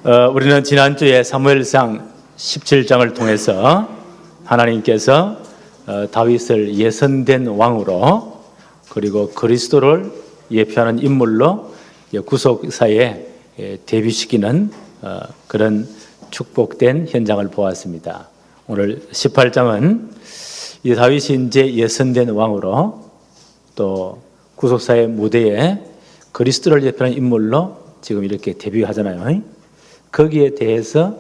우리는 지난주에 사무엘상 17장을 통해서 하나님께서 다윗을 예선된 왕으로 그리고 그리스도를 예표하는 인물로 구속사에 데뷔시키는 그런 축복된 현장을 보았습니다. 오늘 18장은 이 다윗이 이제 예선된 왕으로 또 구속사의 무대에 그리스도를 예표하는 인물로 지금 이렇게 데뷔하잖아요. 거기에 대해서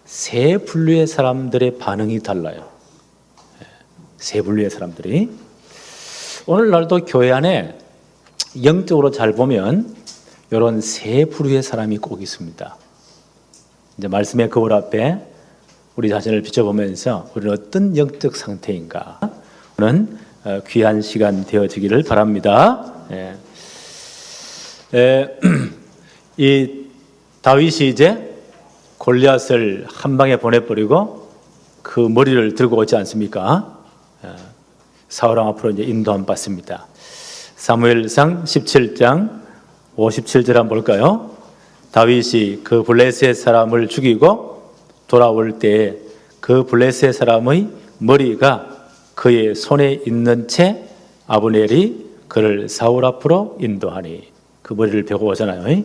세 분류의 사람들의 반응이 달라요. 세 분류의 사람들이. 오늘날도 교회 안에 영적으로 잘 보면 이런 세 부류의 사람이 꼭 있습니다. 이제 말씀의 거울 앞에 우리 자신을 비춰보면서 우리는 어떤 영적 상태인가 는 귀한 시간 되어지기를 바랍니다. 이 다윗이 이제 골리앗을 한 방에 보내버리고 그 머리를 들고 오지 않습니까? 사울왕 앞으로 이제 인도함 받습니다. 사무엘상 17장 57절 한번 볼까요? 다윗이 그 블레셋 사람을 죽이고 돌아올 때에 그 블레셋 사람의 머리가 그의 손에 있는 채 아브넬이 그를 사울 앞으로 인도하니 그 머리를 베고 오잖아요.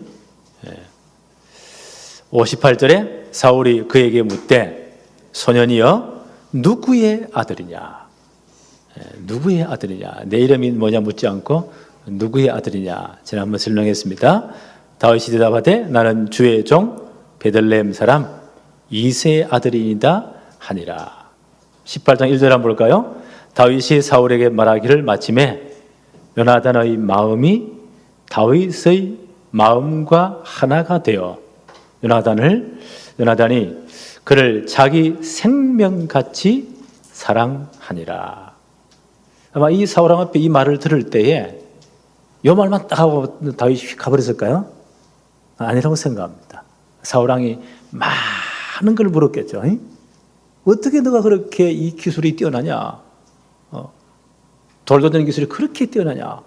58절에 사울이 그에게 묻되 소년이여 누구의 아들이냐? 누구의 아들이냐? 내 이름이 뭐냐 묻지 않고 누구의 아들이냐? 지난번 설명했습니다. 다윗이 대답하되 나는 주의 종 베들레헴 사람 이새의 아들이니다 하니라. 18장 1절 한번 볼까요? 다윗이 사울에게 말하기를 마침에 요나단의 마음이 다윗의 마음과 하나가 되어 요나단이 그를 자기 생명같이 사랑하니라. 아마 이 사울왕 앞에 이 말을 들을 때에 이 말만 딱 하고 다윗이 휙 가버렸을까요? 아니라고 생각합니다. 사울왕이 많은 걸 물었겠죠. 어떻게 너가 그렇게 이 기술이 뛰어나냐? 돌도전 기술이 그렇게 뛰어나냐?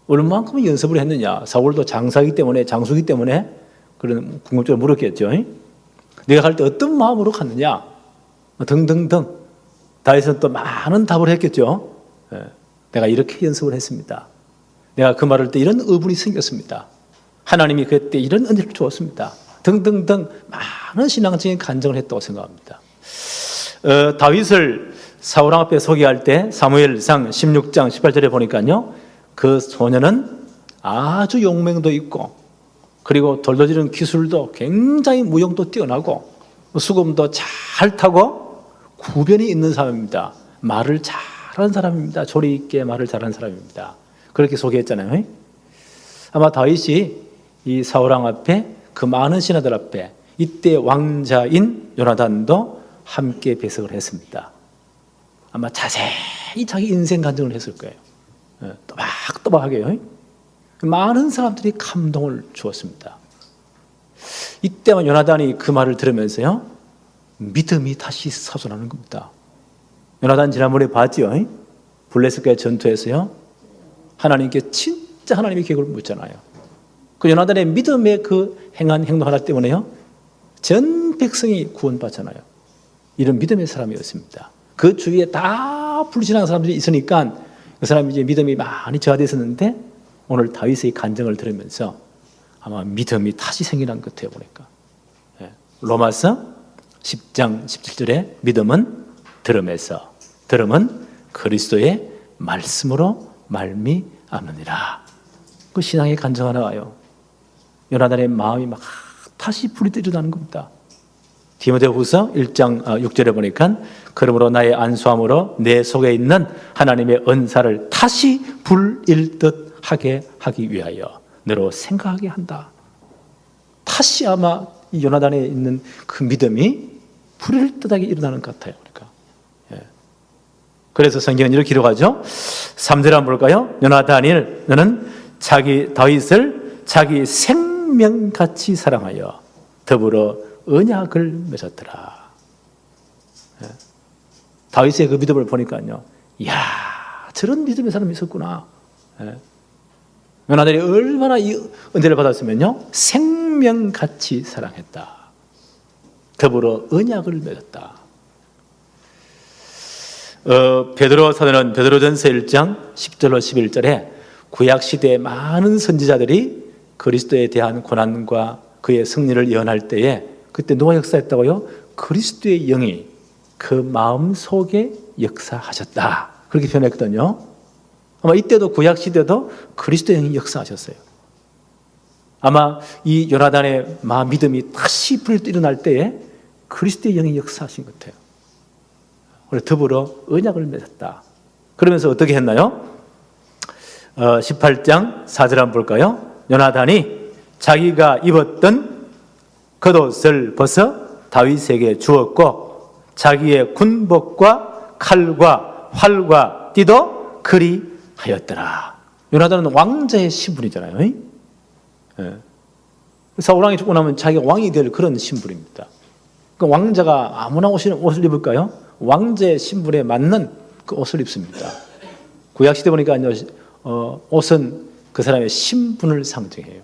얼마만큼 연습을 했느냐? 사울도 장수기 때문에 그런 궁금증을 물었겠죠. 네가 갈 때 어떤 마음으로 갔느냐? 등등등. 다윗은 또 많은 답을 했겠죠. 내가 이렇게 연습을 했습니다. 내가 그 말할 때 이런 의분이 생겼습니다. 하나님이 그때 이런 은혜를 주었습니다. 등등등 많은 신앙적인 간증을 했다고 생각합니다. 다윗을 사울왕 앞에 소개할 때 사무엘상 16장 18절에 보니까요. 그 소년은 아주 용맹도 있고 그리고 돌도지는 기술도 굉장히 무용도 뛰어나고 수금도 잘 타고 구변이 있는 사람입니다. 말을 잘하는 사람입니다. 조리 있게 말을 잘하는 사람입니다. 그렇게 소개했잖아요. 아마 다윗이 이 사울왕 앞에 그 많은 신하들 앞에 이때 왕자인 요나단도 함께 배석을 했습니다. 아마 자세히 자기 인생 간증을 했을 거예요. 또박또박하게요. 많은 사람들이 감동을 주었습니다. 이때만 요나단이 그 말을 들으면서요, 믿음이 다시 솟아나는 겁니다. 요나단 지난번에 봤죠? 블레셋과의 전투에서요, 하나님께 진짜 하나님의 계획을 묻잖아요. 그 요나단의 믿음의 그 행한 행동 하나 때문에요, 전 백성이 구원받잖아요. 이런 믿음의 사람이었습니다. 그 주위에 다 불신한 사람들이 있으니까 그 사람이 이제 믿음이 많이 저하됐었는데 오늘 다윗의 간증을 들으면서 아마 믿음이 다시 생기는 것 같아요. 보니까 로마서 10장 17절에 믿음은 들음에서 들음은 그리스도의 말씀으로 말미암느니라. 그 신앙의 간증 나와요. 요나단의 마음이 막 다시 불이 일어나는 겁니다. 디모데후서 1장 6절에 보니까 그러므로 나의 안수함으로 내 속에 있는 하나님의 은사를 다시 불일듯 하게 하기 위하여 너로 생각하게 한다. 다시 아마 이 요나단에 있는 그 믿음이 불일듯하게 일어나는 것 같아요. 그러니까. 그래서 성경은 이렇게 기록하죠. 3절 한번 볼까요? 요나단이 너는 다윗을 자기 생명같이 사랑하여 더불어 언약을 맺었더라. 다윗의 그 믿음을 보니까요, 이야, 저런 믿음의 사람이 있었구나. 요나단이 얼마나 이 은혜를 받았으면요, 생명같이 사랑했다. 더불어 언약을 맺었다. 베드로 사도는 베드로전서 1장 10절로 11절에 구약 시대의 많은 선지자들이 그리스도에 대한 고난과 그의 승리를 예언할 때에 그때 누가 역사했다고요? 그리스도의 영이 그 마음 속에 역사하셨다. 그렇게 표현했거든요. 아마 이때도 구약 시대도 그리스도의 영이 역사하셨어요. 아마 이 요나단의 믿음이 다시 불 일어날 때에 그리스도의 영이 역사하신 것 같아요. 그래서 더불어 언약을 맺었다. 그러면서 어떻게 했나요? 18장 4절 한번 볼까요? 요나단이 자기가 입었던 겉옷을 벗어 다윗에게 주었고 자기의 군복과 칼과 활과 띠도 그리하였더라. 요나단은 왕자의 신분이잖아요. 사울왕이 죽고 나면 자기가 왕이 될 그런 신분입니다. 그 왕자가 아무나 옷을 입을까요? 왕자의 신분에 맞는 그 옷을 입습니다. 구약시대 보니까 옷은 그 사람의 신분을 상징해요.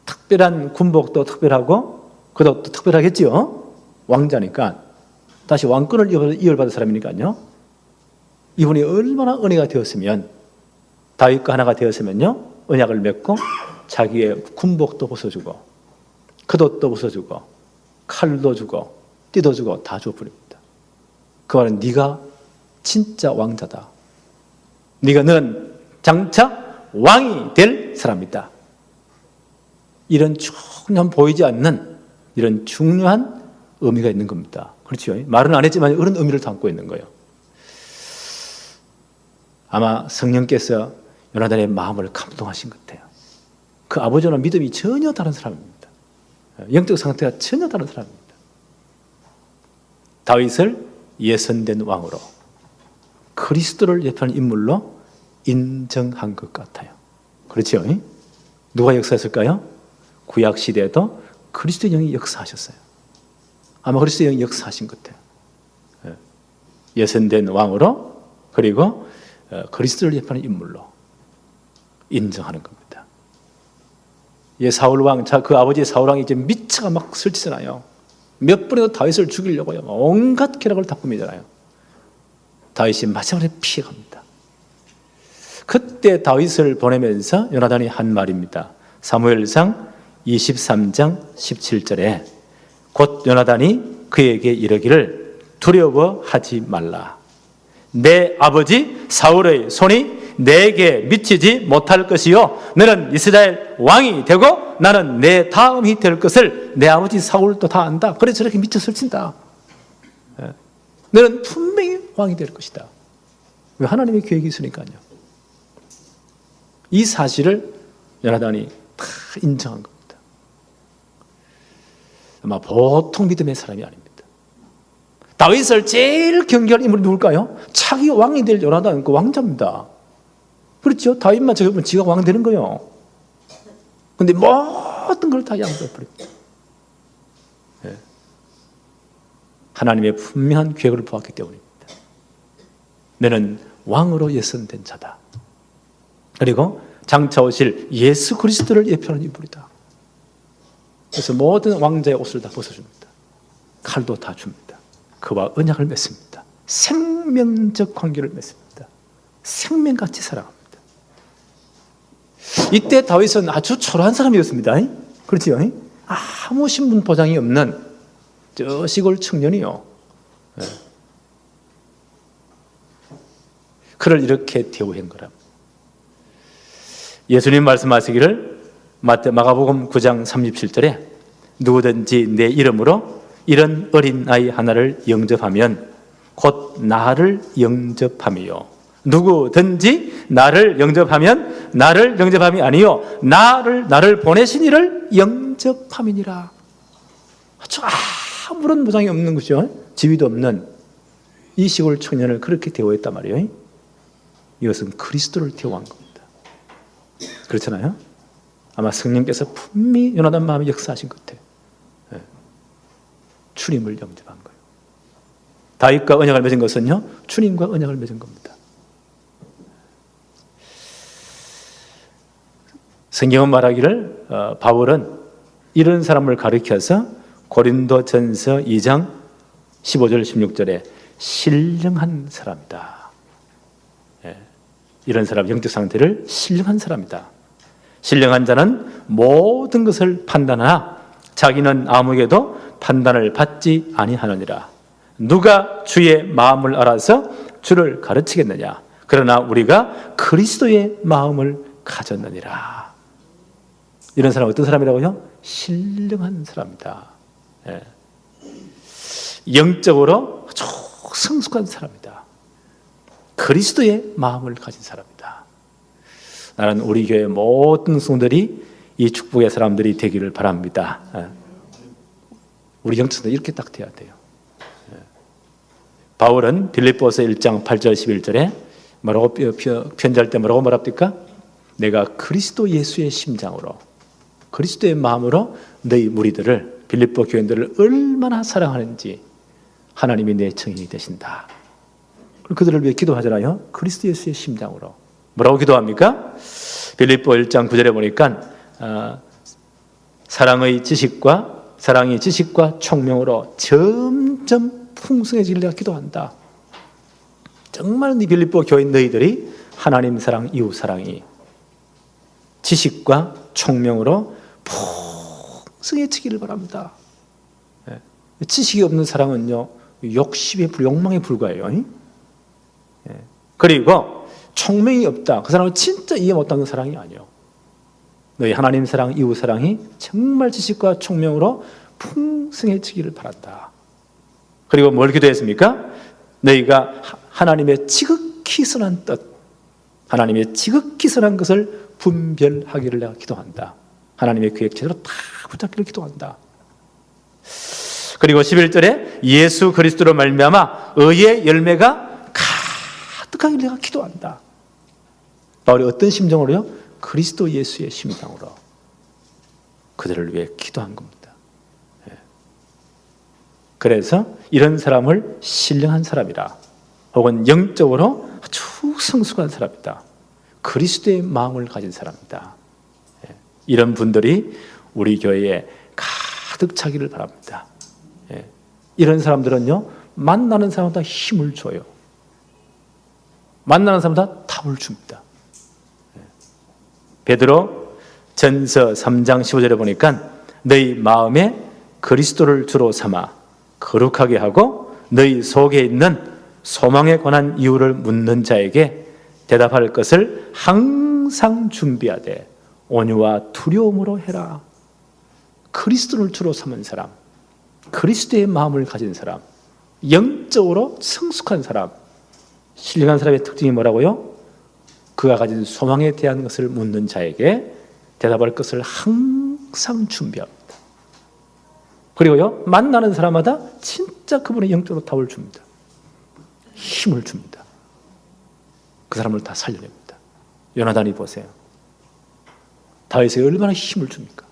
특별한 군복도 특별하고 그도 특별하겠지요. 왕자니까. 다시 왕권을 이어받은 사람이니까요. 이분이 얼마나 은혜가 되었으면 다윗과 하나가 되었으면요. 언약을 맺고 자기의 군복도 벗어주고 겉옷도 벗어주고 칼도 주고 띠도 주고 다 줘버립니다. 그 말은 네가 진짜 왕자다. 너는 장차 왕이 될 사람이다. 이런 전혀 보이지 않는 이런 중요한 의미가 있는 겁니다. 그렇죠? 말은 안 했지만 그런 의미를 담고 있는 거예요. 아마 성령께서 요나단의 마음을 감동하신 것 같아요. 그 아버지는 믿음이 전혀 다른 사람입니다. 영적 상태가 전혀 다른 사람입니다. 다윗을 예선된 왕으로 그리스도를 예표하는 인물로 인정한 것 같아요. 그렇죠? 누가 역사했을까요? 구약 시대에도 그리스도의 영이 역사하셨어요. 아마 그리스도의 영이 역사하신 것 같아요. 예선된 왕으로 그리고 그리스도를 예표하는 인물로 인정하는 겁니다. 사울왕, 그 아버지 사울왕이 이제 미쳐가 막 설치잖아요. 몇 번이나 다윗을 죽이려고요. 온갖 계략을 다 꾸미잖아요. 다윗이 마지막에 피해갑니다. 그때 다윗을 보내면서 요나단이 한 말입니다. 사무엘상 23장 17절에 곧 요나단이 그에게 이르기를 두려워하지 말라. 내 아버지 사울의 손이 내게 미치지 못할 것이요 너는 이스라엘 왕이 되고 나는 내 다음이 될 것을 내 아버지 사울도 다 안다. 그래서 저렇게 미쳐 설친다. 너는 분명히 왕이 될 것이다. 왜? 하나님의 계획이 있으니까요. 이 사실을 요나단이 다 인정한 겁니다. 아마 보통 믿음의 사람이 아닙니다. 다윗을 제일 경계할 인물이 누굴까요? 차기 왕이 될 요나단, 그 왕자입니다. 그렇죠? 다윗만 저기면 지가 왕 되는 거예요. 근데 모든 걸 다 양보해버립니다. 하나님의 분명한 계획을 보았기 때문입니다. 너는 왕으로 예선된 자다. 그리고 장차 오실 예수 그리스도를 예표하는 인물이다. 그래서 모든 왕자의 옷을 다 벗어줍니다. 칼도 다 줍니다. 그와 언약을 맺습니다. 생명적 관계를 맺습니다. 생명같이 살아갑니다. 이때 다윗은 아주 초라한 사람이었습니다. 그렇지요? 아무 신분 보장이 없는 저 시골 청년이요. 그를 이렇게 대우한 거랍니다. 예수님 말씀하시기를 마가복음 9장 37절에 누구든지 내 이름으로 이런 어린아이 하나를 영접하면 곧 나를 영접함이요. 누구든지 나를 영접하면 나를 영접함이 아니요 나를 보내신 이를 영접함이니라. 아무런 보장이 없는 것이죠. 지위도 없는 이 시골 청년을 그렇게 대우했단 말이에요. 이것은 그리스도를 대우한 겁니다. 그렇잖아요. 아마 성령께서 분명히 요나단 마음에 역사하신 것 같아요. 주님을 영접한 거예요. 다윗과 언약을 맺은 것은요, 주님과 언약을 맺은 겁니다. 성경은 말하기를 바울은 이런 사람을 가리켜서 고린도전서 2장 15절 16절에 신령한 사람이다. 이런 사람, 영적 상태를 신령한 사람이다. 신령한 자는 모든 것을 판단하나 자기는 아무에게도 판단을 받지 아니하느니라. 누가 주의 마음을 알아서 주를 가르치겠느냐? 그러나 우리가 그리스도의 마음을 가졌느니라. 이런 사람은 어떤 사람이라고요? 신령한 사람이다. 영적으로 아주 성숙한 사람이다. 그리스도의 마음을 가진 사람이다. 나는 우리 교회 모든 성도들이 이 축복의 사람들이 되기를 바랍니다. 우리 영적도 이렇게 딱 돼야 돼요. 바울은 빌립보서 1장 8절 11절에 뭐라고 편지할 때 뭐라고 말합니까? 내가 그리스도 예수의 심장으로 그리스도의 마음으로 너희 무리들을 빌립보 교인들을 얼마나 사랑하는지 하나님이 내 증인이 되신다. 그들을 위해 기도하잖아요. 그리스도 예수의 심장으로. 뭐라고 기도합니까? 빌립보 1장 9절에 보니까 사랑이 지식과 총명으로 점점 풍성해지리라 기도한다. 정말 네 빌립보 교인 너희들이 하나님 사랑, 이웃 사랑이 지식과 총명으로 풍성해지기를 바랍니다. 지식이 없는 사랑은요, 욕망에 불과해요. 그리고 총명이 없다. 그 사람은 진짜 이해 못하는 사랑이 아니에요. 너희 하나님 사랑, 이웃 사랑이 정말 지식과 총명으로 풍성해지기를 바란다. 그리고 뭘 기도했습니까? 너희가 하나님의 지극히 선한 뜻, 하나님의 지극히 선한 것을 분별하기를 내가 기도한다. 하나님의 계획체대로 다 붙잡기를 기도한다. 그리고 11절에 예수 그리스도로 말미암아 의의 열매가 가득하기를 내가 기도한다. 바울이 어떤 심정으로요? 그리스도 예수의 심장으로 그들을 위해 기도한 겁니다. 그래서 이런 사람을 신령한 사람이라, 혹은 영적으로 아주 성숙한 사람이다. 그리스도의 마음을 가진 사람이다. 이런 분들이 우리 교회에 가득 차기를 바랍니다. 이런 사람들은요, 만나는 사람마다 힘을 줘요. 만나는 사람마다 답을 줍니다. 베드로 전서 3장 15절에 보니까 너희 마음에 그리스도를 주로 삼아 거룩하게 하고 너희 속에 있는 소망에 관한 이유를 묻는 자에게 대답할 것을 항상 준비하되 온유와 두려움으로 해라. 그리스도를 주로 삼은 사람, 그리스도의 마음을 가진 사람, 영적으로 성숙한 사람, 신령한 사람의 특징이 뭐라고요? 그가 가진 소망에 대한 것을 묻는 자에게 대답할 것을 항상 준비합니다. 그리고요, 만나는 사람마다 진짜 그분의 영적으로 답을 줍니다. 힘을 줍니다. 그 사람을 다 살려냅니다. 요나단이 보세요. 다윗에게 얼마나 힘을 줍니까?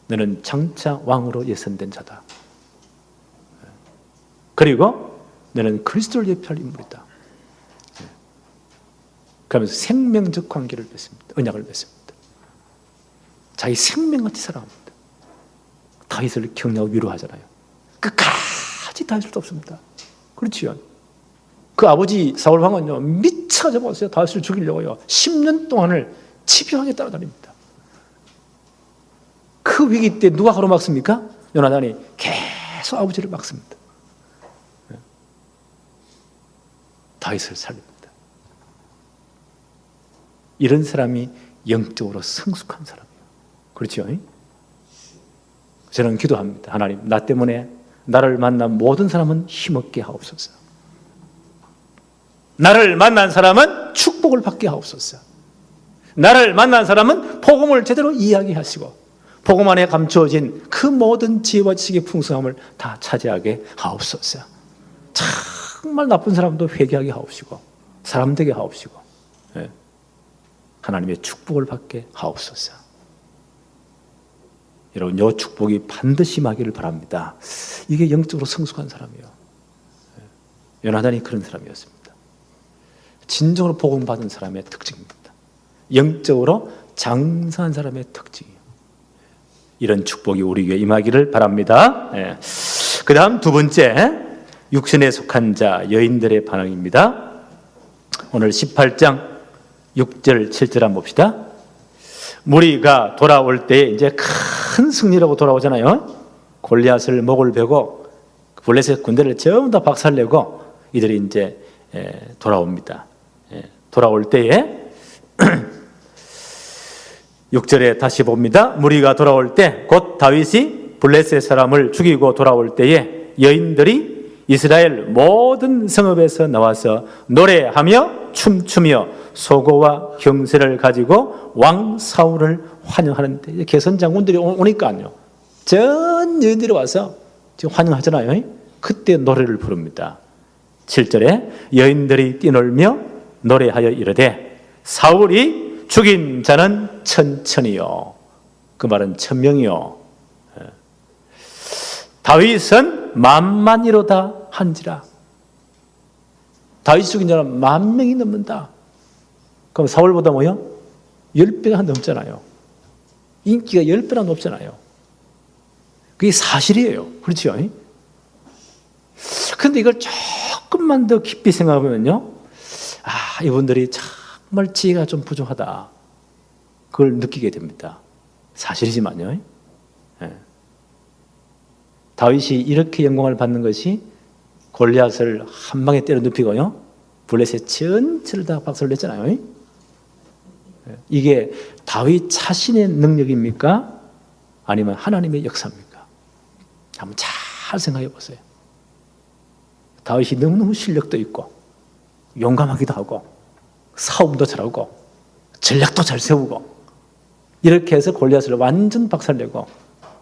너는 장차 왕으로 예선된 자다. 그리고 너는 그리스도를 예표할 인물이다. 그러면서 생명적 관계를 맺습니다. 언약을 맺습니다. 자기 생명같이 사랑합니다. 다윗을 격려하고 위로하잖아요. 끝까지 다윗을 돕습니다. 그렇지요. 그 아버지 사울 왕은요, 미쳐가지고 왔어요. 다윗을 죽이려고요. 10년 동안을 집요하게 따라다닙니다. 그 위기 때 누가 가로막습니까? 요나단이 계속 아버지를 막습니다. 다윗을 살립니다. 이런 사람이 영적으로 성숙한 사람이에요. 그렇죠? 저는 기도합니다. 하나님, 나 때문에 나를 만난 모든 사람은 힘없게 하옵소서. 나를 만난 사람은 축복을 받게 하옵소서. 나를 만난 사람은 복음을 제대로 이해하게 하시고 복음 안에 감추어진 그 모든 지혜와 지식의 풍성함을 다 차지하게 하옵소서. 정말 나쁜 사람도 회개하게 하옵시고 사람 되게 하옵시고 하나님의 축복을 받게 하옵소서. 여러분, 이 축복이 반드시 임하기를 바랍니다. 이게 영적으로 성숙한 사람이에요. 요나단이 그런 사람이었습니다. 진정으로 복음 받은 사람의 특징입니다. 영적으로 장성한 사람의 특징이에요. 이런 축복이 우리에게 임하기를 바랍니다. 예. 그 다음 두 번째, 육신에 속한 자 여인들의 반응입니다. 오늘 18장 6절 7절 한번 봅시다. 무리가 돌아올 때 이제 큰 승리라고 돌아오잖아요. 골리앗을 목을 베고 블레셋 군대를 전부 다 박살내고 이들이 이제 돌아옵니다. 돌아올 때에 6절에 다시 봅니다. 무리가 돌아올 때 곧 다윗이 블레셋 사람을 죽이고 돌아올 때에 여인들이 이스라엘 모든 성읍에서 나와서 노래하며 춤추며 소고와 경세를 가지고 왕 사울을 환영하는데, 개선 장군들이 오니까요, 전 여인들이 와서 지금 환영하잖아요. 그때 노래를 부릅니다. 7절에 여인들이 뛰놀며 노래하여 이르되 사울이 죽인 자는 천천히요, 그 말은 1000명이요, 다윗은 만만이로다 한지라. 다윗 죽인 자는 10,000명이 넘는다. 그럼 사울보다 뭐요? 10배가 넘잖아요. 인기가 10배나 높잖아요. 그게 사실이에요. 그렇죠? 그런데 이걸 조금만 더 깊이 생각해보면요, 이분들이 정말 지혜가 좀 부족하다, 그걸 느끼게 됩니다. 사실이지만요. 다윗이 이렇게 영광을 받는 것이 골리앗을 한 방에 때려 눕히고요, 블레셋 전체를 다 박살냈잖아요. 이게 다윗 자신의 능력입니까? 아니면 하나님의 역사입니까? 한번 잘 생각해 보세요. 다윗이 너무너무 실력도 있고 용감하기도 하고 싸움도 잘하고 전략도 잘 세우고 이렇게 해서 골리앗을 완전 박살내고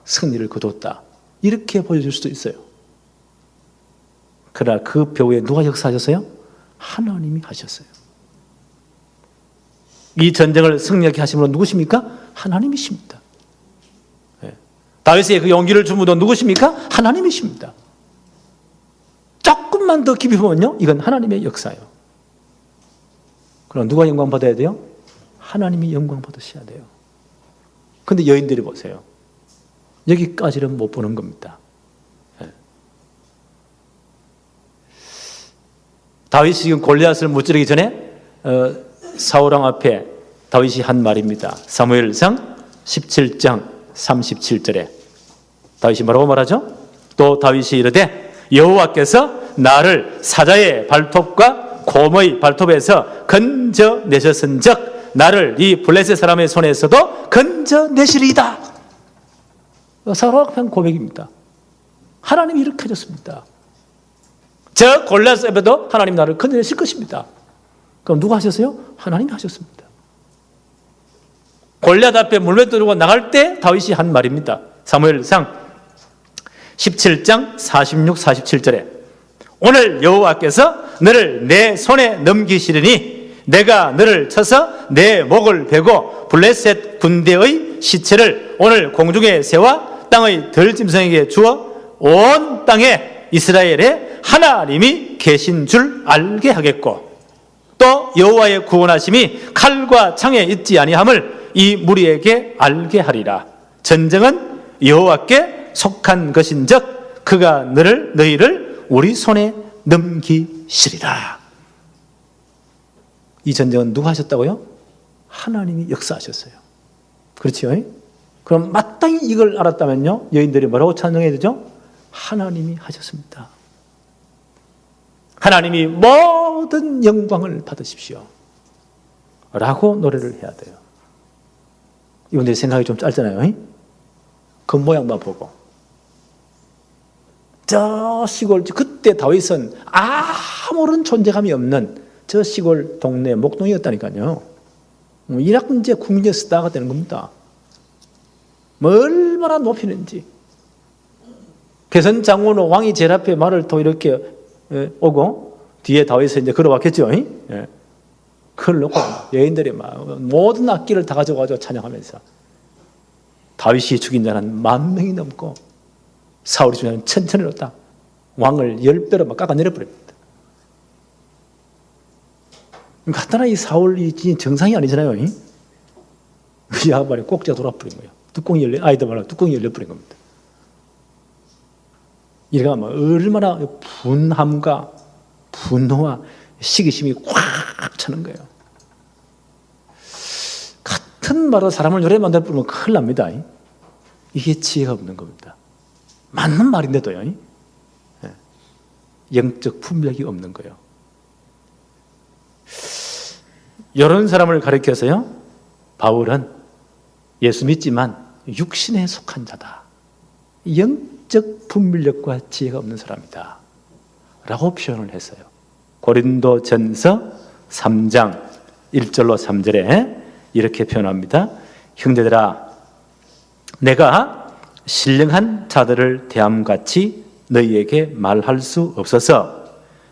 승리를 거뒀다, 이렇게 보여줄 수도 있어요. 그러나 그 배후에 누가 역사하셨어요? 하나님이 하셨어요. 이 전쟁을 승리하게 하신 분은 누구십니까? 하나님이십니다. 다윗의 그 용기를 준 분은 누구십니까? 하나님이십니다. 조금만 더 깊이 보면요, 이건 하나님의 역사예요. 그럼 누가 영광 받아야 돼요? 하나님이 영광 받으셔야 돼요. 그런데 여인들이 보세요. 여기까지는 못 보는 겁니다. 다윗이 지금 골리앗을 무찌르기 전에 사울왕 앞에 다윗이 한 말입니다. 사무엘상 17장 37절에 다윗이 뭐라고 말하죠? 또 다윗이 이르되 여호와께서 나를 사자의 발톱과 곰의 발톱에서 건져내셨은즉 나를 이 블레셋 사람의 손에서도 건져내시리이다. 사울왕 고백입니다. 하나님이 이렇게 해줬습니다. 저 골리앗 앞에도 하나님 나를 건져내실 것입니다. 그럼 누가 하셨어요? 하나님이 하셨습니다. 골리앗 앞에 물맷돌고 나갈 때 다윗이 한 말입니다. 사무엘상 17장 46, 47절에 오늘 여호와께서 너를 내 손에 넘기시리니 내가 너를 쳐서 내 목을 베고 블레셋 군대의 시체를 오늘 공중의 새와 땅의 들짐승에게 주어 온 땅에 이스라엘에 하나님이 계신 줄 알게 하겠고 또 여호와의 구원하심이 칼과 창에 있지 아니함을 이 무리에게 알게 하리라. 전쟁은 여호와께 속한 것인즉 그가 너희를 우리 손에 넘기시리라. 이 전쟁은 누가 하셨다고요? 하나님이 역사하셨어요. 그렇죠? 그럼 마땅히 이걸 알았다면요, 여인들이 뭐라고 찬양해야 되죠? 하나님이 하셨습니다. 하나님이 모든 영광을 받으십시오 라고 노래를 해야 돼요. 이분들이 생각이 좀 짧잖아요. 겉모양만 보고 저 시골, 그때 다윗은 아무런 존재감이 없는 저 시골 동네 목동이었다니까요. 이낙문제 국민의 스타가 되는 겁니다. 얼마나 높이는지. 개선 장군 왕이 제일 앞에 말을 또 이렇게 오고 뒤에 다윗이 이제 걸어왔겠죠. 그걸 놓고 여인들이 막 모든 악기를 다 가져가지고 찬양하면서 다윗이 죽인 자는 10,000명이 넘고 사울이 죽인 자는 1,000이 넘다. 왕을 10배로 막 깎아내려버립니다. 간단한 이 사울이 정상이 아니잖아요. 이 양반이 꼭지가 돌아버린 거예요. 아이들 말하면 뚜껑이 열려버린 겁니다. 이래가 막 얼마나 분함과 분노와 시기심이 꽉 차는 거예요. 같은 말로 사람을 요래 만들 뿐이면 큰일 납니다. 이게 지혜가 없는 겁니다. 맞는 말인데도요. 영적 품격이 없는 거예요. 이런 사람을 가리켜서요, 바울은 예수 믿지만 육신에 속한 자다. 영적 분별력과 지혜가 없는 사람이다 라고 표현을 했어요. 고린도전서 3장 1절로 3절에 이렇게 표현합니다. 형제들아, 내가 신령한 자들을 대함같이 너희에게 말할 수 없어서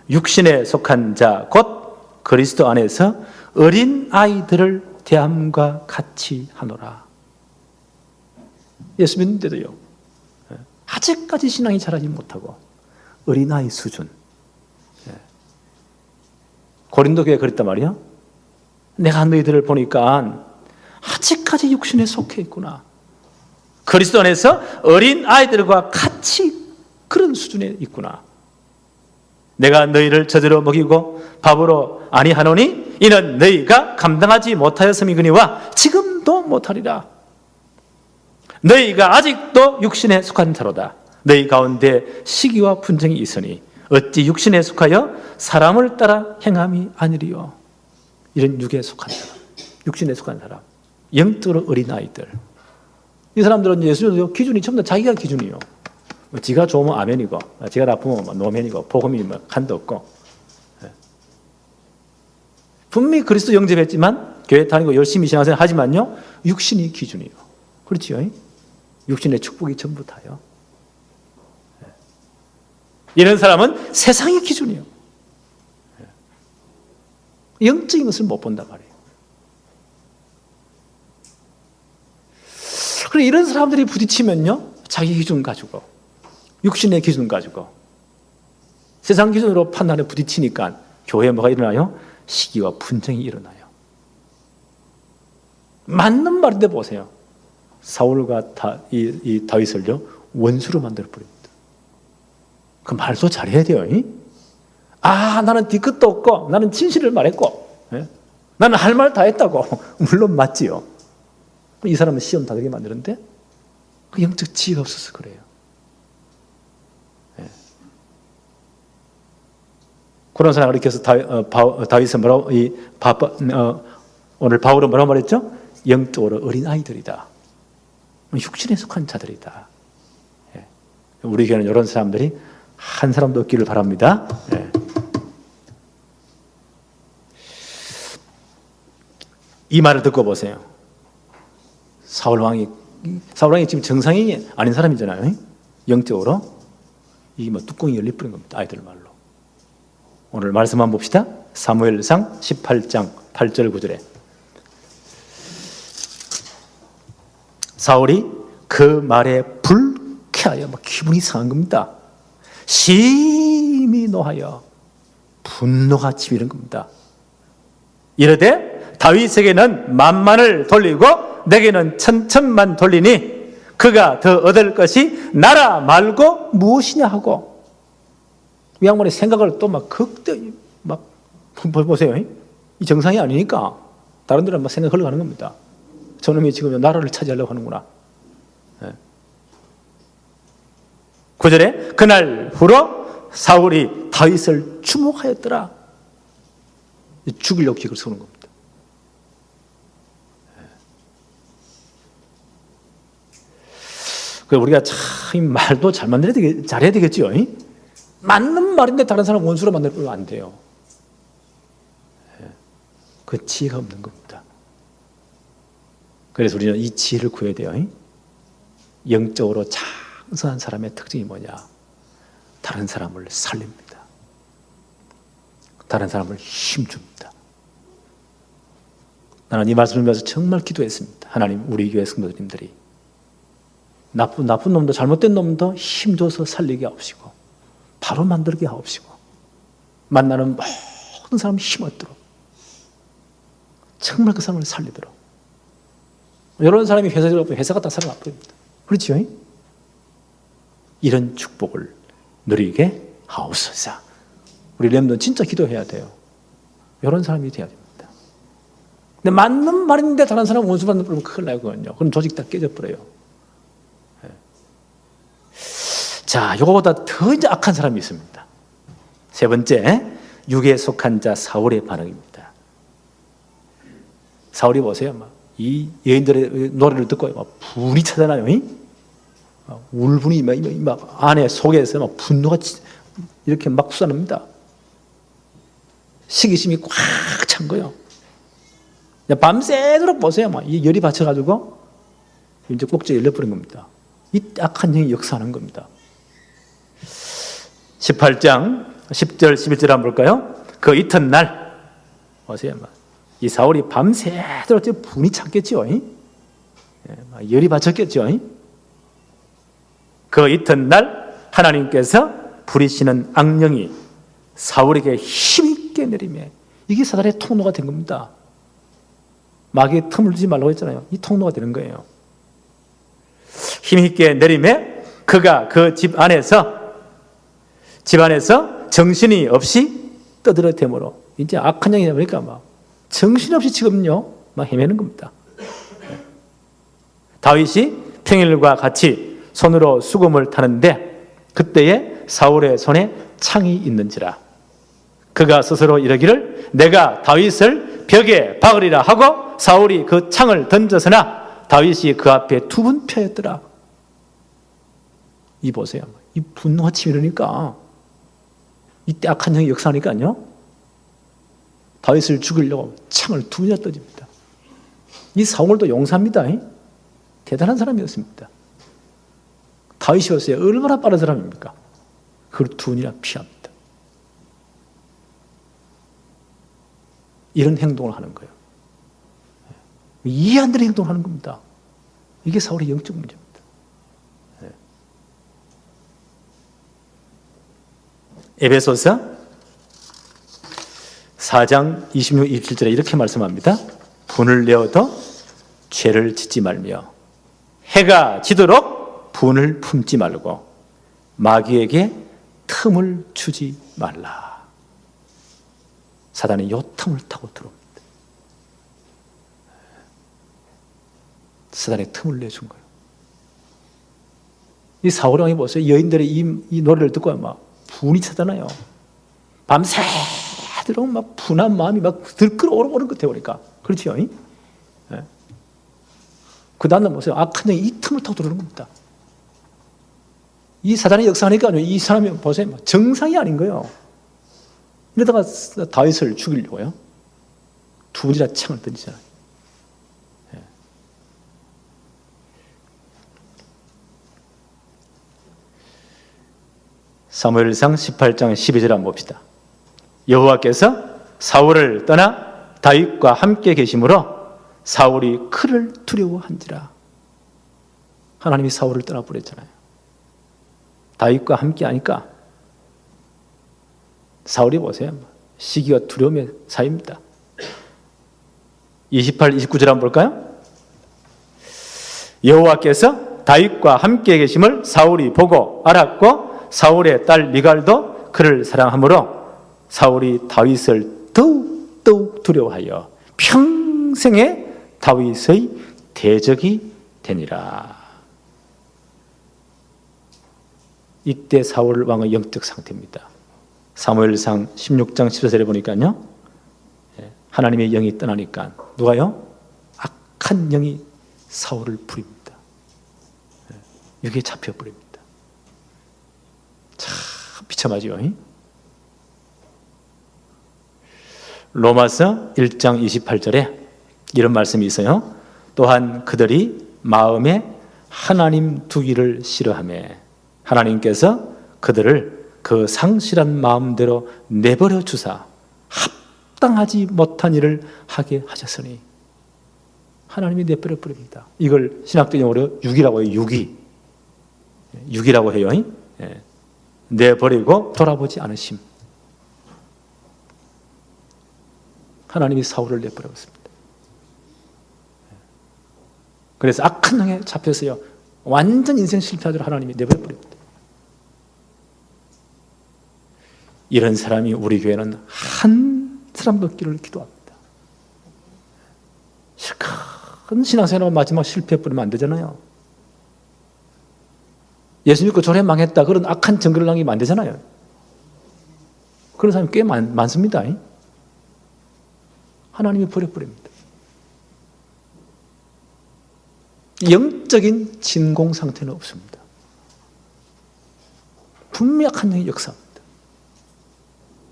육신에 속한 자 곧 그리스도 안에서 어린 아이들을 대함과 같이 하노라. 예수 믿는데도요, 아직까지 신앙이 자라지 못하고 어린아이 수준. 고린도 교회가 그랬단 말이에요. 내가 너희들을 보니까 아직까지 육신에 속해 있구나. 그리스도 안에서 어린 아이들과 같이 그런 수준에 있구나. 내가 너희를 저대로 먹이고 밥으로 아니하노니 이는 너희가 감당하지 못하였음이거니와 지금도 못하리라. 너희가 아직도 육신에 속한 자로다. 너희 가운데 시기와 분쟁이 있으니 어찌 육신에 속하여 사람을 따라 행함이 아니리요. 이런 육에 속한 사람, 육신에 속한 사람, 영적으로 어린 아이들. 이 사람들은 예수님도 기준이 전부 다 자기가 기준이요. 지가 좋으면 아멘이고, 지가 나쁘면 노멘이고, 복음이 간도 없고. 분명히 그리스도 영접했지만 교회 다니고 열심히 신앙생활 하지만요, 육신이 기준이요. 그렇지요? 육신의 축복이 전부 다요. 이런 사람은 세상의 기준이요. 영적인 것을 못 본단 말이에요. 그리고 이런 사람들이 부딪히면요, 자기 기준 가지고, 육신의 기준 가지고, 세상 기준으로 판단에 부딪히니까 교회에 뭐가 일어나요? 시기와 분쟁이 일어나요. 맞는 말인데 보세요. 사울과 이 다윗을요, 원수로 만들어 버립니다. 그 말도 잘해야 돼요. 나는 뒤끝도 없고, 나는 진실을 말했고, 나는 할 말 다 했다고. 물론 맞지요. 이 사람은 시험 다르게 만드는데, 그 영적 지혜가 없어서 그래요. 그런 사람을 가리켜서 다윗은 뭐라고, 오늘 바울은 뭐라고 말했죠? 영적으로 어린 아이들이다. 육신에 속한 자들이다. 우리 교회는 이런 사람들이 한 사람도 없기를 바랍니다. 이 말을 듣고 보세요. 사울 왕이 지금 정상인이 아닌 사람이잖아요. 영적으로 이게 뭐 뚜껑이 열릴 뿐인 겁니다. 아이들 말로. 오늘 말씀 한번 봅시다. 사무엘상 18장 8절 9절에 사울이 그 말에 불쾌하여 기분이 상한 겁니다. 심히 노하여 분노가 치밀은 겁니다. 이르되 다윗에게는 만만을 돌리고 내게는 천천만 돌리니 그가 더 얻을 것이 나라 말고 무엇이냐 하고, 이 양반의 생각을 또 극대히 보세요. 이 정상이 아니니까 다른 데는 생각 흘러가는 겁니다. 저놈이 지금 나라를 차지하려고 하는구나. 9절에 그날 후로 사울이 다윗을 주목하였더라. 죽이려고 기획을 세우는 겁니다. 그래서 우리가 참 말도 잘해야 되겠죠. 맞는 말인데 다른 사람 원수로 만들면 안 돼요. 그 지혜가 없는 겁니다. 그래서 우리는 이 지혜를 구해야 돼요. 영적으로 장성한 사람의 특징이 뭐냐? 다른 사람을 살립니다. 다른 사람을 힘줍니다. 나는 이 말씀을 보면서 정말 기도했습니다. 하나님, 우리 교회 성도님들이 나쁜 놈도 잘못된 놈도 힘줘서 살리게 하옵시고 바로 만들게 하옵시고 만나는 모든 사람 힘 얻도록 정말 그 사람을 살리도록 이런 사람이 회사에 없으면 회사가 다 살아나버립니다. 그렇죠? 이런 축복을 누리게 하옵소서. 우리 렘넌트 진짜 기도해야 돼요. 이런 사람이 돼야 됩니다. 근데 맞는 말인데 다른 사람 원수 받는 버리면 큰일 나거든요. 그럼 조직 다 깨져버려요. 자, 이거보다 더 이제 악한 사람이 있습니다. 세 번째, 육에 속한 자 사울의 반응입니다. 사울이 보세요. 이 여인들의 노래를 듣고 막 분이 차잖아요. 울분이 막 안에 속에서 막 분노가 이렇게 막 솟아납니다. 시기심이 꽉 찬 거예요. 밤새도록 보세요. 이 열이 받쳐가지고 이제 꼭지에 열려버린 겁니다. 이 악한 영이 역사하는 겁니다. 18장 10절 11절 한번 볼까요? 그 이튿날 보세요. 이 사울이 밤새도록 분이 찼겠죠. 열이 받쳤겠죠. 그 이튿날 하나님께서 부리시는 악령이 사울에게 힘있게 내리매 이게 사단의 통로가 된 겁니다. 마귀의 틈을 주지 말라고 했잖아요. 이 통로가 되는 거예요. 힘있게 내리매 그가 그 집 안에서 정신이 없이 떠들어대므로 이제 악한 영이다 보니까 막 정신없이 지금요 막 헤매는 겁니다. 다윗이 평일과 같이 손으로 수금을 타는데 그때에 사울의 손에 창이 있는지라 그가 스스로 이르기를 내가 다윗을 벽에 박으리라 하고 사울이 그 창을 던졌으나 다윗이 그 앞에 두 번 펴였더라. 이 보세요. 이 분노가 치밀으니까 이때 악한 영이 역사하니까요 다윗을 죽이려고 창을 두 번이나 던집니다. 이 사울도 용사입니다. 대단한 사람이었습니다. 다윗이었어요. 얼마나 빠른 사람입니까? 그걸 두 번이나 피합니다. 이런 행동을 하는 거예요. 이해 안 되는 행동을 하는 겁니다. 이게 사울의 영적 문제입니다. 에베소서 4장 26, 27절에 이렇게 말씀합니다. 분을 내어도 죄를 짓지 말며 해가 지도록 분을 품지 말고 마귀에게 틈을 주지 말라. 사단이 요 틈을 타고 들어옵니다. 사단의 틈을 내준 거예요. 이 사울 왕이 보세요. 여인들의 이 노래를 듣고 막 분이 차잖아요. 밤새도록 막 분한 마음이 막 들끓어오르는 것 같아요. 그렇죠? 그 다음날 보세요. 악한 영이 이 틈을 타고 들어오는 겁니다. 이 사단이 역사하니까 이 사람이 보세요. 정상이 아닌 거예요. 이러다가 다윗을 죽이려고요. 두 번이나 창을 던지잖아요. 사무엘상 18장 12절 한번 봅시다. 여호와께서 사울을 떠나 다윗과 함께 계심으로 사울이 그를 두려워한지라. 하나님이 사울을 떠나버렸잖아요. 다윗과 함께 하니까 사울이 보세요. 시기와 두려움의 사이입니다. 28, 29절 한번 볼까요? 여호와께서 다윗과 함께 계심을 사울이 보고 알았고 사울의 딸 미갈도 그를 사랑하므로 사울이 다윗을 더욱 두려워하여 평생에 다윗의 대적이 되니라. 이때 사울 왕의 영적 상태입니다. 사무엘상 16장 14절에 보니까요. 하나님의 영이 떠나니까 누가요? 악한 영이 사울을 부립니다. 여기에 잡혀버립니다. 참 비참하죠. 로마서 1장 28절에 이런 말씀이 있어요. 또한 그들이 마음에 하나님 두기를 싫어하며 하나님께서 그들을 그 상실한 마음대로 내버려 주사 합당하지 못한 일을 하게 하셨으니 하나님이 내버려 버립니다. 이걸 신학적 용어로 육이라고 해요. 육이라고 해요. 내버리고 돌아보지 않으심. 하나님이 사울을 내버렸습니다. 그래서 악한 영에 잡혀서요, 완전 인생 실패하도록 하나님이 내버려버립니다. 이런 사람이 우리 교회는 한 사람도 없기를 기도합니다. 큰 신앙생활 마지막 실패해버리면 안 되잖아요. 예수 믿고 교회 망했다, 그런 악한 증거를 남기면 안 되잖아요. 그런 사람이 꽤 많습니다. 하나님이 버려버립니다. 영적인 진공 상태는 없습니다. 분명히 악한 영이 역사합니다.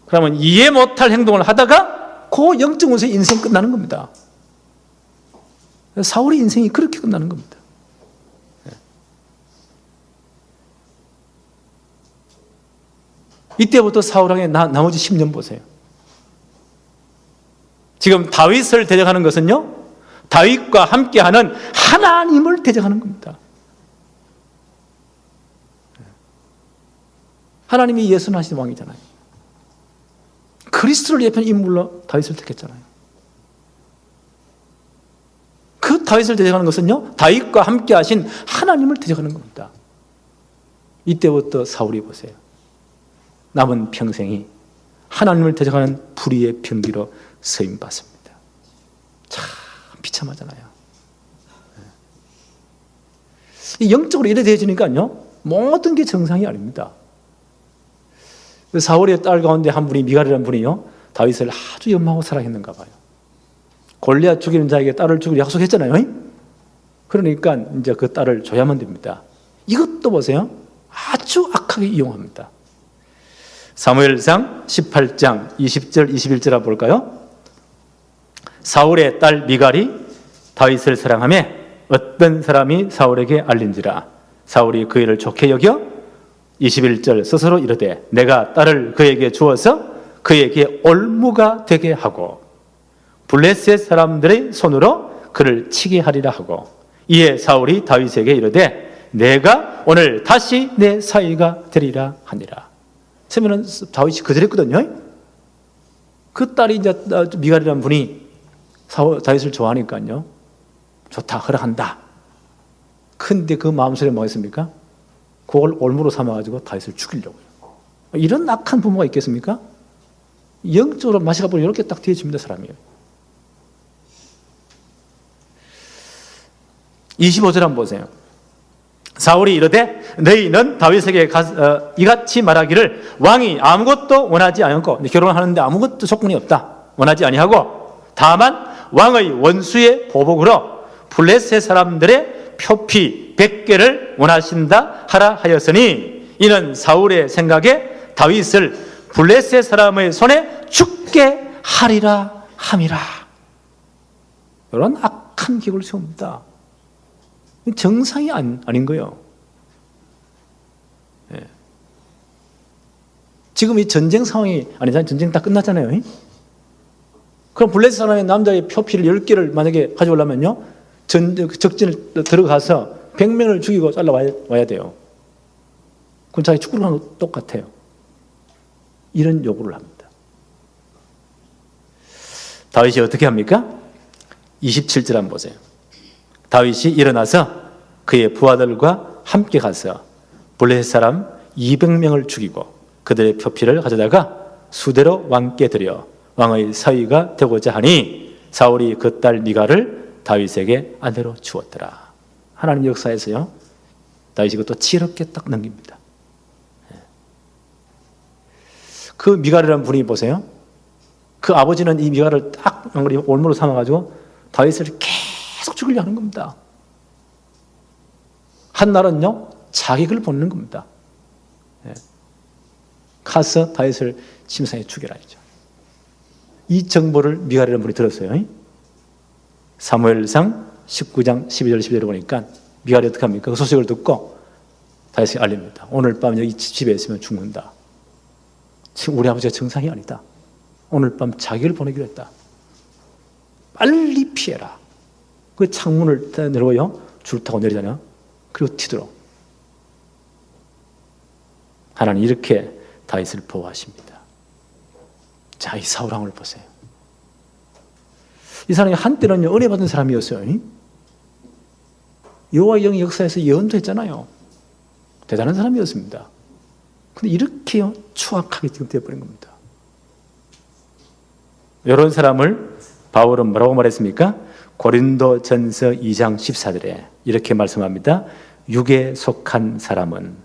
그러면 이해 못할 행동을 하다가 그 영적 원수의 인생 끝나는 겁니다. 사울의 인생이 그렇게 끝나는 겁니다. 이때부터 사울왕의 나머지 10년 보세요. 지금 다윗을 대적하는 것은요, 다윗과 함께하는 하나님을 대적하는 겁니다. 하나님이 예선하신 왕이잖아요. 그리스도를 예표하는 인물로 다윗을 택했잖아요. 그 다윗을 대적하는 것은요, 다윗과 함께하신 하나님을 대적하는 겁니다. 이때부터 사울이 보세요, 남은 평생이 하나님을 대적하는 불의의 병기로 쓰임받습니다. 참 비참하잖아요. 영적으로 이래 되어지니까요, 모든 게 정상이 아닙니다. 사울의 딸 가운데 한 분이 미갈이라는 분이요, 다윗을 아주 연망하고 사랑했는가 봐요. 골리앗 죽이는 자에게 딸을 주기로 약속했잖아요. 그러니까 이제 그 딸을 줘야만 됩니다. 이것도 보세요, 아주 악하게 이용합니다. 사무엘상 18장 20절 21절 볼까요? 사울의 딸 미갈이 다윗을 사랑하며 어떤 사람이 사울에게 알린지라. 사울이 그 일을 좋게 여겨 21절 스스로 이르되 내가 딸을 그에게 주어서 그에게 올무가 되게 하고 블레셋 사람들의 손으로 그를 치게 하리라 하고, 이에 사울이 다윗에게 이르되 내가 오늘 다시 내 사위가 되리라 하니라. 처음에는 다윗이 거절했거든요. 그 딸이 이제 미갈이라는 분이 다윗을 좋아하니까요, 좋다, 허락한다. 근데 그 마음속에 뭐가 있습니까? 그걸 올무로 삼아가지고 다윗을 죽이려고요. 이런 악한 부모가 있겠습니까? 영적으로 마시가 보면 이렇게 딱 뒤에집니다, 사람이에요. 25절 한번 보세요. 사울이 이르되 너희는 다윗에게 이같이 말하기를 왕이 아무것도 원하지 않고, 결혼하는데 아무것도 조건이 없다, 원하지 아니하고 다만 왕의 원수의 보복으로 블레셋 사람들의 표피 100개를 원하신다 하라 하였으니 이는 사울의 생각에 다윗을 블레셋 사람의 손에 죽게 하리라 함이라. 이런 악한 계획을 세웁니다. 정상이 아닌 거예요. 예. 지금 이 전쟁 상황이 아니잖아요. 전쟁 다 끝났잖아요. 그럼 블레셋 사람의 남자의 표피를 10개를 만약에 가져오려면요, 적진을 들어가서 100명을 죽이고 잘라와야 돼요. 그건 자기 축구를 하는 거 똑같아요. 이런 요구를 합니다. 다윗이 어떻게 합니까? 27절 한번 보세요. 다윗이 일어나서 그의 부하들과 함께 가서 블레셋 사람 200명을 죽이고 그들의 표피를 가져다가 수대로 왕께 드려 왕의 사위가 되고자 하니 사울이 그 딸 미갈을 다윗에게 아내로 주었더라. 하나님 역사에서요, 다윗이 그것도 지혜롭게 딱 넘깁니다. 그 미갈이라는 분이 보세요, 그 아버지는 이 미갈을 딱 올무로 삼아가지고 다윗을 계속 죽이려 하는 겁니다. 한날은요, 자객을 보내는 겁니다. 가서 다윗을 침상에 죽여라 했죠. 이 정보를 미갈이라는 분이 들었어요. 사무엘상 19장 12절 11절에 보니까 미갈이 어떻게 합니까? 그 소식을 듣고 다윗에게 알립니다. 오늘 밤 여기 집에 있으면 죽는다. 지금 우리 아버지가 정상이 아니다. 오늘 밤 자기를 보내기로 했다. 빨리 피해라. 그 창문을 내려고요, 줄 타고 내리잖아요. 그리고 튀도록. 하나님 이렇게 다윗을 보호하십니다. 자, 이 사울왕을 보세요. 이 사람이 한때는요, 은혜 받은 사람이었어요. 여호와 영이 역사에서 예언도 했잖아요. 대단한 사람이었습니다. 근데 이렇게 추악하게 지금 되어버린 겁니다. 이런 사람을 바울은 뭐라고 말했습니까? 고린도전서 2장 14절에 이렇게 말씀합니다. 육에 속한 사람은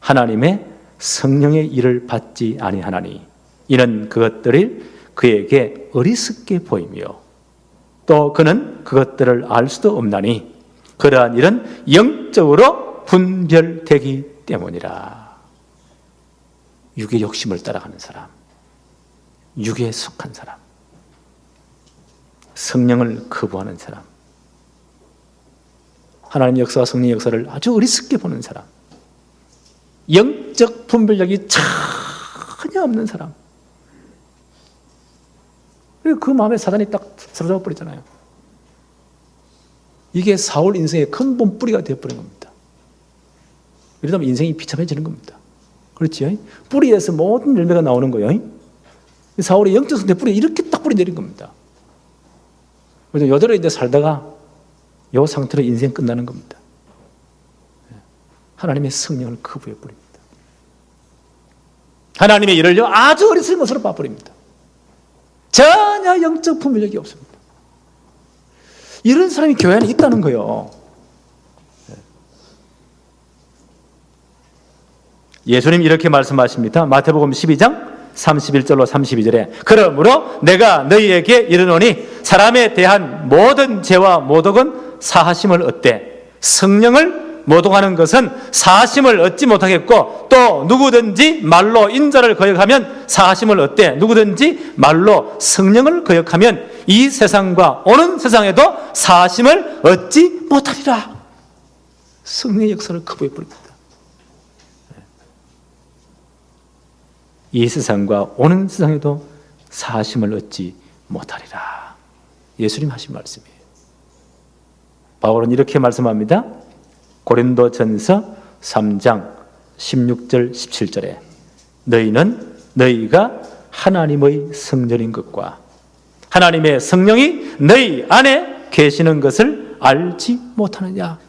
하나님의 성령의 일을 받지 아니하나니 이는 그것들이 그에게 어리석게 보이며 또 그는 그것들을 알 수도 없나니 그러한 일은 영적으로 분별되기 때문이라. 육의 욕심을 따라가는 사람, 육에 속한 사람, 성령을 거부하는 사람, 하나님 역사와 성령의 역사를 아주 어리석게 보는 사람, 영적 분별력이 전혀 없는 사람. 그리고 그 마음에 사단이 딱 사로잡아 버리잖아요. 이게 사울 인생의 근본 뿌리가 되어버린 겁니다. 이러다 인생이 비참해지는 겁니다. 그렇지? 뿌리에서 모든 열매가 나오는 거예요. 사울의 영적 상태 뿌리에 이렇게 딱 뿌리 내린 겁니다. 그래서 여대로 이제 살다가 이 상태로 인생 끝나는 겁니다. 하나님의 성령을 거부해 버립니다. 하나님의 일을요 아주 어리석은 것으로 봐버립니다. 전혀 영적 분별력이 없습니다. 이런 사람이 교회 안에 있다는 거예요. 예수님 이렇게 말씀하십니다. 마태복음 12장 31절로 32절에 그러므로 내가 너희에게 이르노니 사람에 대한 모든 죄와 모독은 사하심을 얻되 성령을 모독하는 것은 사하심을 얻지 못하겠고 또 누구든지 말로 인자를 거역하면 사하심을 얻되 누구든지 말로 성령을 거역하면 이 세상과 오는 세상에도 사하심을 얻지 못하리라. 성령의 역사를 거부해 버립니다. 이 세상과 오는 세상에도 사하심을 얻지 못하리라. 예수님 하신 말씀이에요. 바울은 이렇게 말씀합니다. 고린도전서 3장 16절 17절에 너희는 너희가 하나님의 성전인 것과 하나님의 성령이 너희 안에 계시는 것을 알지 못하느냐.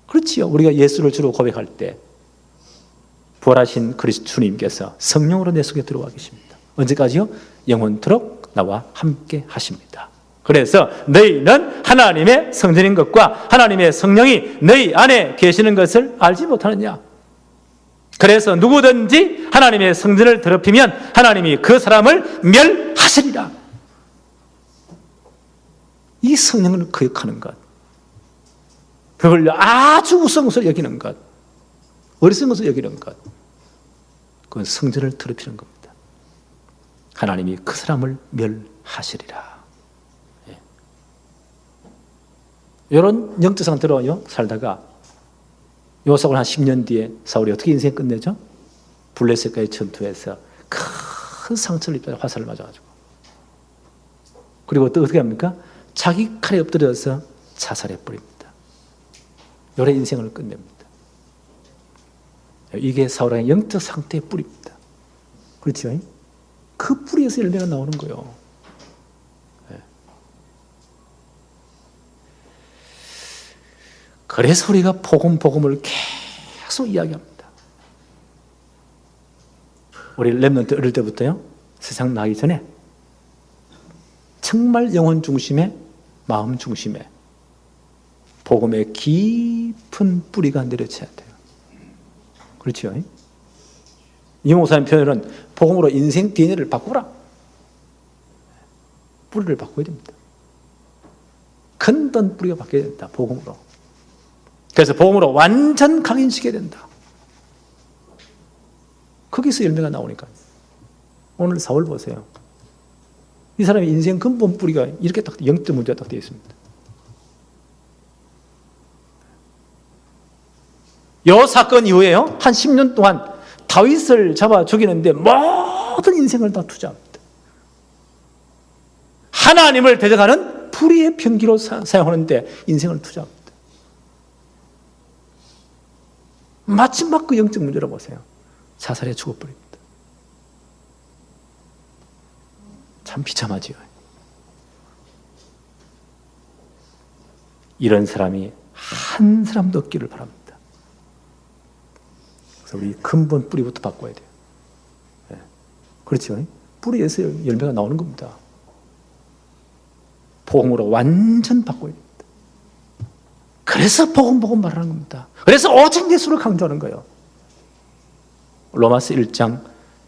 그렇지요. 우리가 예수를 주로 고백할 때 부활하신 그리스도 주님께서 성령으로 내 속에 들어와 계십니다. 언제까지요? 영원토록 나와 함께 하십니다. 그래서 너희는 하나님의 성전인 것과 하나님의 성령이 너희 안에 계시는 것을 알지 못하느냐. 그래서 누구든지 하나님의 성전을 더럽히면 하나님이 그 사람을 멸하시리라. 이 성령을 거역하는 것, 그걸 아주 우스운 것을 여기는 것, 어리석은 것을 여기는 것, 그건 성전을 더럽히는 겁니다. 하나님이 그 사람을 멸하시리라. 이런 영적 상태로 살다가 요 사고는 한 10년 뒤에 사울이 어떻게 인생 끝내죠? 블레셋과의 전투에서 큰 상처를 입다 화살을 맞아가지고, 그리고 또 어떻게 합니까? 자기 칼에 엎드려서 자살해 버립니다. 요래 인생을 끝냅니다. 이게 사울의 영적 상태의 뿌리입니다. 그렇죠? 그 뿌리에서 열매가 나오는 거예요. 그래서 우리가 복음을 계속 이야기합니다. 우리 렘넌트 어릴 때부터요, 세상 나기 전에 정말 영혼 중심에, 마음 중심에 복음의 깊은 뿌리가 내려쳐야 돼요. 그렇죠? 이 목사님 표현은 복음으로 인생 DNA를 바꾸라. 뿌리를 바꿔야 됩니다. 큰던 뿌리가 바뀌어야 된다. 복음으로. 그래서 복음으로 완전 각인시켜야 된다. 거기서 열매가 나오니까. 오늘 사울 보세요. 이 사람의 인생 근본 뿌리가 이렇게 딱 영적 문제가 딱 되어 있습니다. 이 사건 이후에요, 한 10년 동안 다윗을 잡아 죽이는데 모든 인생을 다 투자합니다. 하나님을 대적하는 불의의 병기로 사용하는데 인생을 투자합니다. 마지막 그 영적 문제로 보세요. 자살해 죽어버립니다. 참 비참하지요. 이런 사람이 한 사람도 없기를 바랍니다. 그래서 우리 근본 뿌리부터 바꿔야 돼요. 네. 그렇죠? 뿌리에서 열매가 나오는 겁니다. 복음으로 완전 바꿔야 됩니다. 그래서 복음 말하는 겁니다. 그래서 오직 예수를 강조하는 거예요. 로마서 1장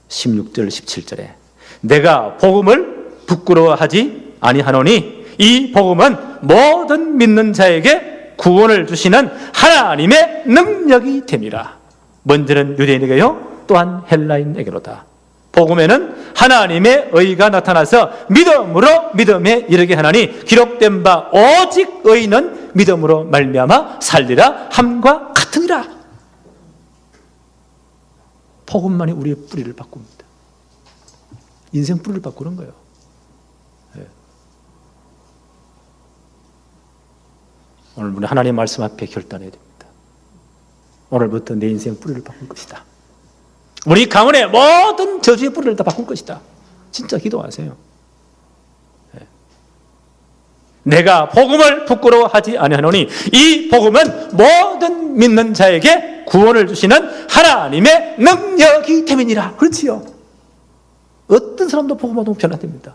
16절 17절에 내가 복음을 부끄러워하지 아니하노니 이 복음은 모든 믿는 자에게 구원을 주시는 하나님의 능력이 됨이라. 먼저는 유대인에게요 또한 헬라인에게로다. 복음에는 하나님의 의가 나타나서 믿음으로 믿음에 이르게 하나니 기록된 바 오직 의인은 믿음으로 말미암아 살리라 함과 같으니라. 복음만이 우리의 뿌리를 바꿉니다. 인생 뿌리를 바꾸는 거예요. 네. 오늘 우리 하나님의 말씀 앞에 결단해야 됩니다. 오늘부터 내 인생 뿌리를 바꿀 것이다. 우리 가문의 모든 저주의 뿌리를 다 바꿀 것이다. 진짜 기도하세요. 네. 내가 복음을 부끄러워하지 아니하노니 이 복음은 모든 믿는 자에게 구원을 주시는 하나님의 능력이 됨이니라. 그렇지요. 어떤 사람도 복음하고 변화됩니다.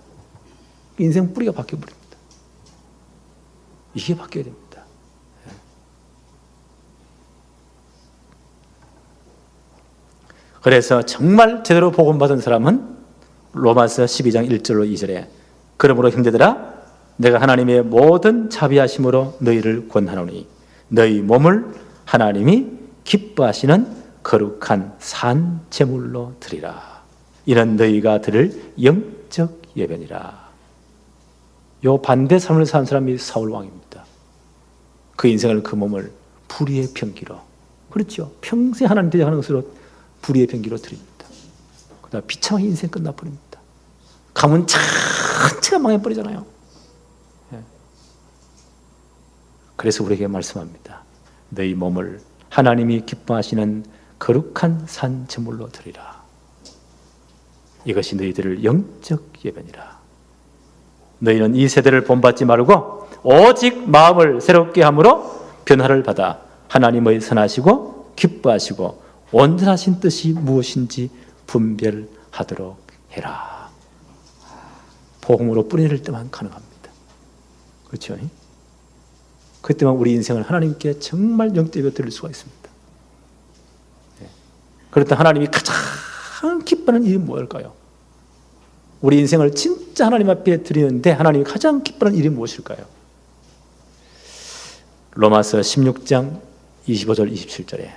인생 뿌리가 바뀌어버립니다. 이게 바뀌어야 됩니다. 그래서 정말 제대로 복음받은 사람은 로마서 12장 1절로 2절에 그러므로 형제들아 내가 하나님의 모든 자비하심으로 너희를 권하노니 너희 몸을 하나님이 기뻐하시는 거룩한 산 제물로 드리라. 이는 너희가 드릴 영적 예배니라. 요 반대 삶을 사는 사람이 사울 왕입니다. 그 인생을 그 몸을 불의의 병기로, 그렇죠, 평생 하나님 대적하는 것으로 불의의 병기로 드립니다. 그다음 비참하게 인생 끝나버립니다. 가문 전체가 망해버리잖아요. 그래서 우리에게 말씀합니다. 너희 몸을 하나님이 기뻐하시는 거룩한 산 제물로 드리라. 이것이 너희들을 영적 예배니라. 너희는 이 세대를 본받지 말고 오직 마음을 새롭게 함으로 변화를 받아 하나님의 선하시고 기뻐하시고 온전하신 뜻이 무엇인지 분별하도록 해라. 복음으로 뿌리낼 때만 가능합니다. 그렇죠? 그때만 우리 인생을 하나님께 정말 영적으로 드릴 수가 있습니다. 그렇다면 하나님이 가장 기뻐하는 일이 무엇일까요? 우리 인생을 진짜 하나님 앞에 드리는데 하나님이 가장 기뻐하는 일이 무엇일까요? 로마서 16장 25절 27절에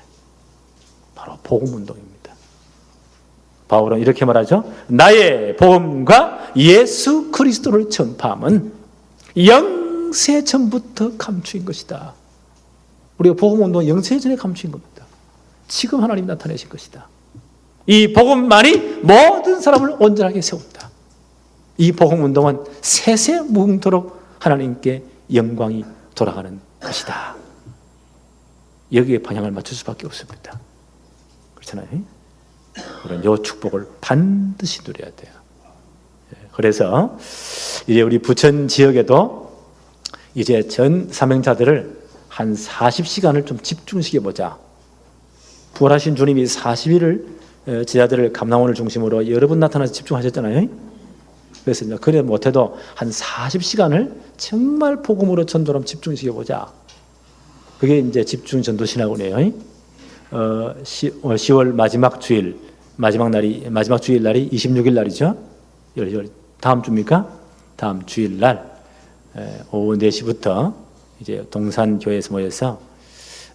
바로 복음운동입니다. 바울은 이렇게 말하죠. 나의 복음과 예수 그리스도를 전파함은 영세 전부터 감추인 것이다. 우리가 복음운동은 영세 전에 감추인 겁니다. 지금 하나님 나타내신 것이다. 이 복음만이 모든 사람을 온전하게 세운다. 이 복음운동은 세세 무궁토록 하나님께 영광이 돌아가는 것이다. 여기에 방향을 맞출 수밖에 없습니다. 그렇잖아요. 그런 요 축복을 반드시 누려야 돼요. 그래서 이제 우리 부천 지역에도 이제 전 사명자들을 한 40시간을 좀 집중시켜 보자. 부활하신 주님이 40일을 제자들을 감람원을 중심으로 여러 번 나타나서 집중하셨잖아요. 그래서 이제 그래 못해도 한 40시간을 정말 복음으로 전도로 집중시켜 보자. 그게 이제 집중 전도 신학원이에요. 10월 마지막 주일, 마지막 주일 날이 26일 날이죠. 다음 주입니까? 다음 주일 날 오후 4시부터 이제 동산교회에서 모여서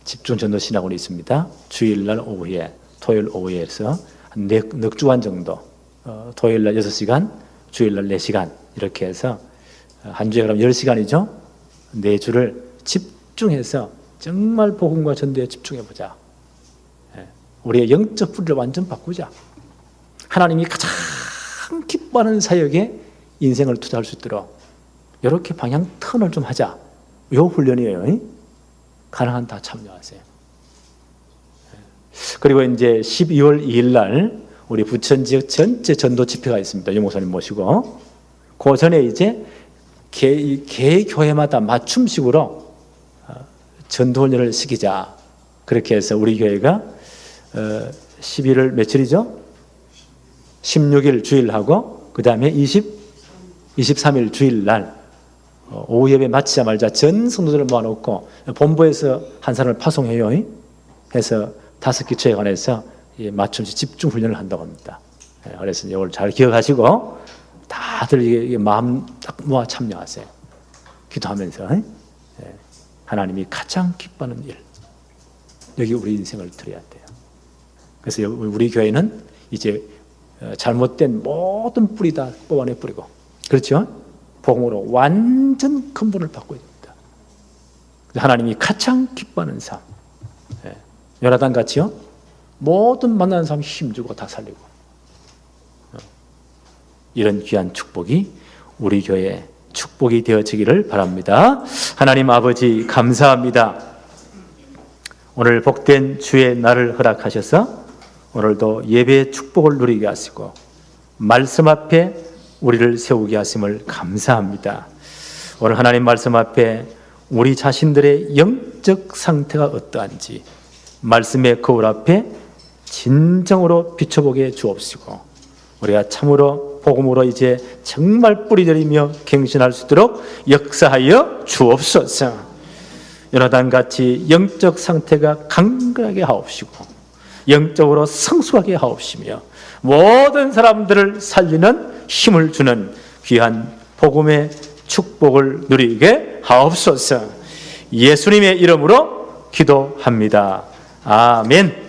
집중 전도 신학원이 있습니다. 주일 날 오후에, 토요일 오후에 해서 한 넉 주간 정도, 토요일 날 6시간, 주일 날 4시간 이렇게 해서 한 주에 그럼 10시간이죠. 4주를 집중해서 정말 복음과 전도에 집중해 보자. 우리의 영적 뿌리를 완전 바꾸자. 하나님이 가장 기뻐하는 사역에 인생을 투자할 수 있도록 이렇게 방향 턴을 좀 하자. 요 훈련이에요. 가능한 다 참여하세요. 그리고 이제 12월 2일 날 우리 부천 지역 전체 전도 집회가 있습니다. 유 목사님 모시고 그 전에 이제 개 교회마다 맞춤식으로 전도훈련을 시키자. 그렇게 해서 우리 교회가 11월 며칠이죠? 16일 주일하고 그 다음에 23일 주일날 오후 예배 마치자마자 전 성도들을 모아놓고 본부에서 한 사람을 파송해요. 해서 5기초에 관해서 맞춤식 집중 훈련을 한다고 합니다. 그래서 이걸 잘 기억하시고 다들 이게 마음 딱 모아 참여하세요. 기도하면서 하나님이 가장 기뻐하는 일, 여기 우리 인생을 드려야 돼요. 그래서 우리 교회는 이제 잘못된 모든 뿌리 다 뽑아내 뿌리고, 그렇죠? 복음으로 완전 근본을 바꿔야 됩니다. 하나님이 가장 기뻐하는 삶, 요나단 같이요, 모든 만나는 사람 힘주고 다 살리고, 이런 귀한 축복이 우리 교회에 축복이 되어지기를 바랍니다. 하나님 아버지 감사합니다. 오늘 복된 주의 날을 허락하셔서 오늘도 예배의 축복을 누리게 하시고 말씀 앞에 우리를 세우게 하심을 감사합니다. 오늘 하나님 말씀 앞에 우리 자신들의 영적 상태가 어떠한지 말씀의 거울 앞에 진정으로 비춰보게 주옵시고 우리가 참으로 복음으로 이제 정말 뿌리들이며 갱신할 수 있도록 역사하여 주옵소서. 요나단같이 영적 상태가 강건하게 하옵시고 영적으로 성숙하게 하옵시며 모든 사람들을 살리는 힘을 주는 귀한 복음의 축복을 누리게 하옵소서. 예수님의 이름으로 기도합니다. 아멘.